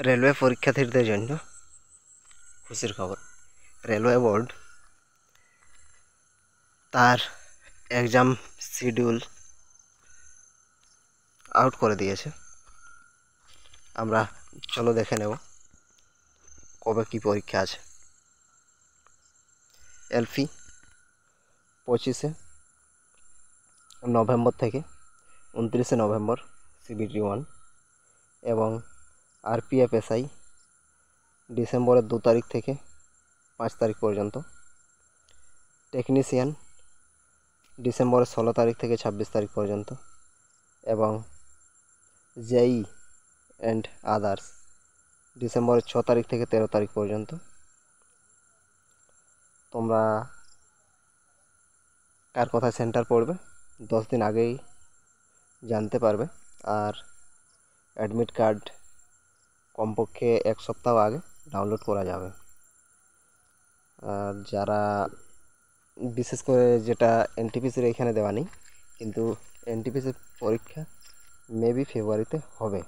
Railway পরীক্ষার্থীদের জন্য খুশির খবর। রেলওয়ে বোর্ড তার এক্সাম শিডিউল আউট করে দিয়েছে। আমরা চলো দেখে নেব কবে কি পরীক্ষা আছে। এলপি 25শে নভেম্বর থেকে 29শে নভেম্বর সিবিটি 1 এবং আরপিএফএসআই ডিসেম্বরের 2 তারিখ থেকে 5 তারিখ পর্যন্ত। টেকনিশিয়ান ডিসেম্বরের 16 তারিখ থেকে 26 তারিখ পর্যন্ত এবং জেই অ্যান্ড আদার্স ডিসেম্বরের 6 তারিখ থেকে 13 তারিখ পর্যন্ত। তোমরা কার কোথায় সেন্টার পড়বে 10 দিন আগেই জানতে পারবে। আর অ্যাডমিট কার্ড কমপক্ষে 1 সপ্তাহ আগে ডাউনলোড করা যাবে। আর যারা বিশেষ করে যেটা এনটিপিসির এখানে দেওয়া নেই, কিন্তু এনটিপিসির পরীক্ষা মেবি ফেব্রুয়ারিতে হবে।